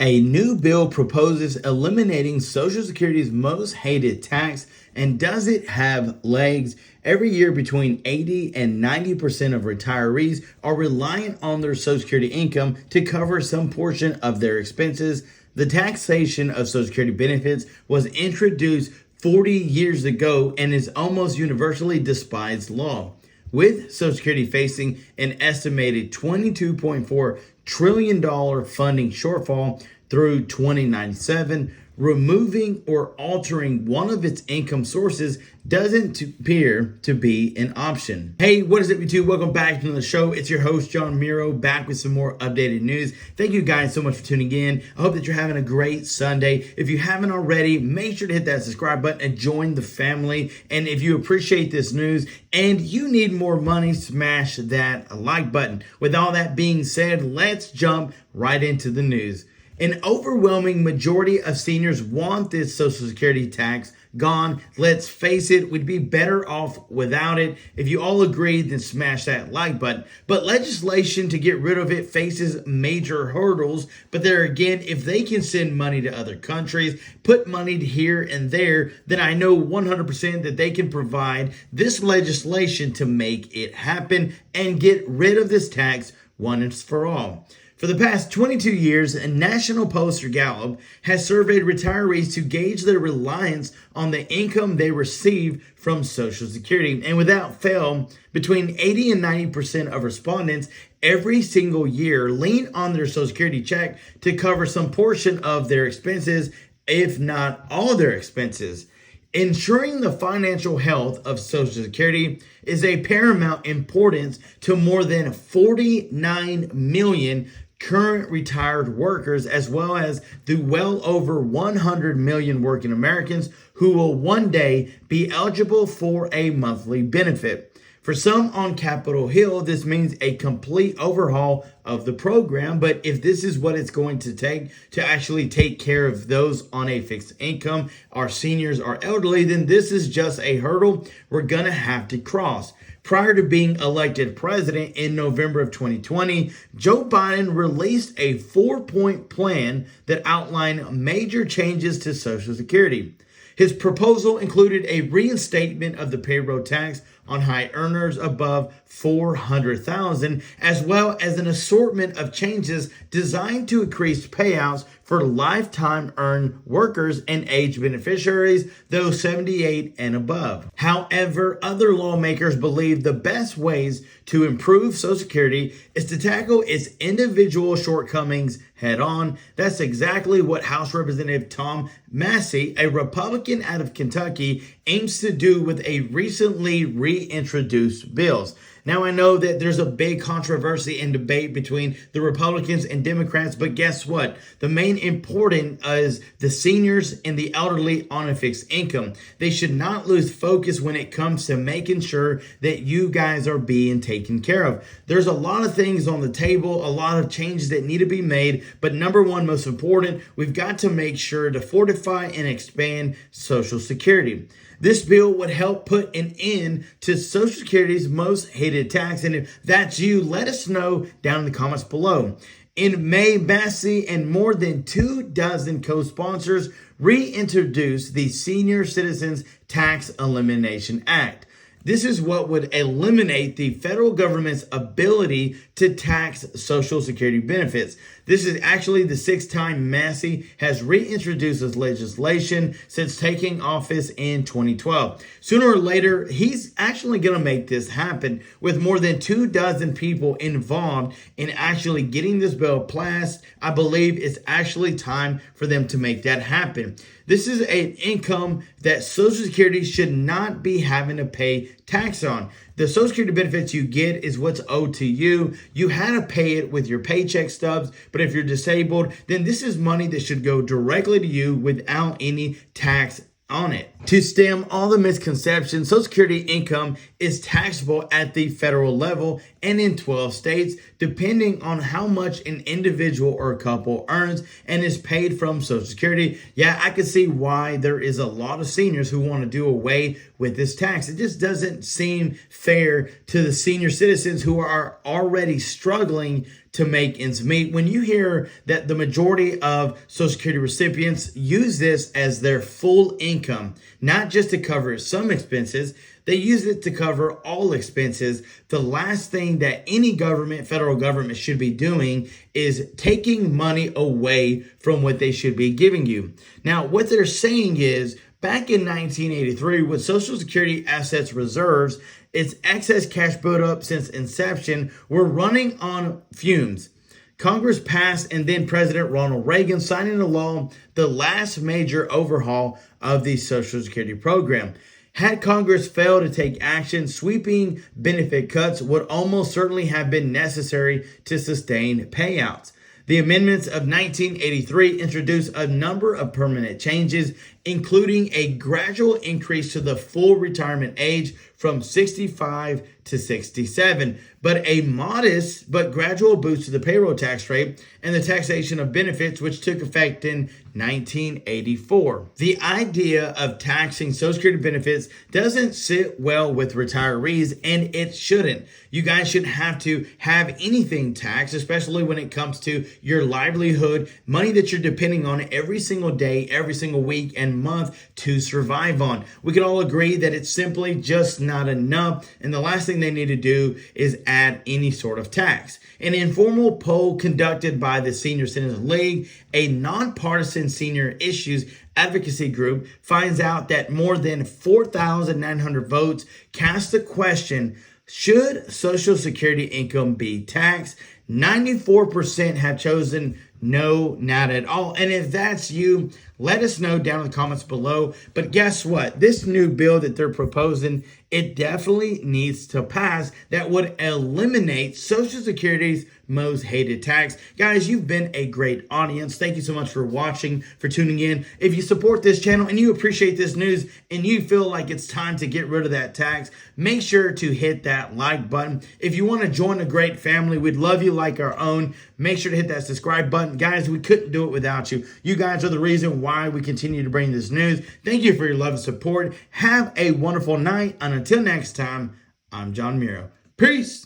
A new bill proposes eliminating Social Security's most hated tax. And does it have legs? Every year, between 80 and 90% of retirees are reliant on their Social Security income to cover some portion of their expenses. The taxation of Social Security benefits was introduced 40 years ago and is almost universally despised law. With Social Security facing an estimated $22.4 trillion funding shortfall through 2097, removing or altering one of its income sources doesn't appear to be an option. Hey, what is up, YouTube? Welcome back to the show. It's your host, John Miro, back with some more updated news. Thank you guys so much for tuning in. I hope that you're having a great Sunday. If you haven't already, make sure to hit that subscribe button and join the family. And if you appreciate this news and you need more money, smash that like button. With all that being said, let's jump right into the news. An overwhelming majority of seniors want this Social Security tax gone. Let's face it, we'd be better off without it. If you all agree, then smash that like button. But legislation to get rid of it faces major hurdles. But there again, if they can send money to other countries, put money here and there, then I know 100% that they can provide this legislation to make it happen and get rid of this tax once for all. For the past 22 years, a national poll Gallup has surveyed retirees to gauge their reliance on the income they receive from Social Security. And without fail, between 80 and 90% of respondents every single year lean on their Social Security check to cover some portion of their expenses, if not all their expenses. Ensuring the financial health of Social Security is a paramount importance to more than 49 million current retired workers, as well as the well over 100 million working Americans who will one day be eligible for a monthly benefit. For some on Capitol Hill, this means a complete overhaul of the program. But if this is what it's going to take to actually take care of those on a fixed income, our seniors, our elderly, then this is just a hurdle we're going to have to cross. Prior to being elected president in November of 2020, Joe Biden released a 4-point plan that outlined major changes to Social Security. His proposal included a reinstatement of the payroll tax on high earners above $400,000, as well as an assortment of changes designed to increase payouts for lifetime earned workers and age beneficiaries, those 78 and above. However, other lawmakers believe the best ways to improve Social Security is to tackle its individual shortcomings head on. That's exactly what House Representative Tom Massey, a Republican out of Kentucky, aims to do with a recently reintroduced bills. Now, I know that there's a big controversy and debate between the Republicans and Democrats, but guess what? The main important is the seniors and the elderly on a fixed income. They should not lose focus when it comes to making sure that you guys are being taken care of. There's a lot of things on the table, a lot of changes that need to be made, but number one, most important, we've got to make sure to fortify and expand Social Security. This bill would help put an end to Social Security's most hated tax. And if that's you, let us know down in the comments below. In May, Massey and more than 24 co-sponsors reintroduced the Senior Citizens Tax Elimination Act. This is what would eliminate the federal government's ability to tax Social Security benefits. This is actually the 6th time Massey has reintroduced this legislation since taking office in 2012. Sooner or later, he's actually going to make this happen with more than 24 people involved in actually getting this bill passed. I believe it's actually time for them to make that happen. This is an income that Social Security should not be having to pay tax on. The Social Security benefits you get is what's owed to you. You had to pay it with your paycheck stubs, but if you're disabled, then this is money that should go directly to you without any tax on it. To stem all the misconceptions, Social Security income is taxable at the federal level and in 12 states, depending on how much an individual or a couple earns and is paid from Social Security. Yeah, I can see why there is a lot of seniors who want to do away with this tax. It just doesn't seem fair to the senior citizens who are already struggling to make ends meet. When you hear that the majority of Social Security recipients use this as their full income, not just to cover some expenses, they use it to cover all expenses. The last thing that any government, federal government, should be doing is taking money away from what they should be giving you. Now, what they're saying is, back in 1983, with Social Security assets reserves, its excess cash buildup since inception were running on fumes. Congress passed, and then President Ronald Reagan signed into law the last major overhaul of the Social Security program. Had Congress failed to take action, sweeping benefit cuts would almost certainly have been necessary to sustain payouts. The amendments of 1983 introduced a number of permanent changes, including a gradual increase to the full retirement age from 65 to 67, but a modest but gradual boost to the payroll tax rate and the taxation of benefits, which took effect in 1984. The idea of taxing Social Security benefits doesn't sit well with retirees, and it shouldn't. You guys shouldn't have to have anything taxed, especially when it comes to your livelihood, money that you're depending on every single day, every single week and month to survive on. We can all agree that it's simply just not enough, and the last thing they need to do is add any sort of tax. An informal poll conducted by the Senior Citizens League, a nonpartisan senior issues advocacy group, finds out that more than 4,900 votes cast the question, should Social Security income be taxed? 94% have chosen no, not at all. And if that's you, let us know down in the comments below. But guess what? This new bill that they're proposing, it definitely needs to pass. That would eliminate Social Security's most hated tax. Guys, you've been a great audience. Thank you so much for watching, for tuning in. If you support this channel and you appreciate this news and you feel like it's time to get rid of that tax, make sure to hit that like button. If you want to join a great family, we'd love you like our own. Make sure to hit that subscribe button. Guys, we couldn't do it without you. You guys are the reason why we continue to bring this news. Thank you for your love and support. Have a wonderful night. And until next time, I'm John Miro. Peace.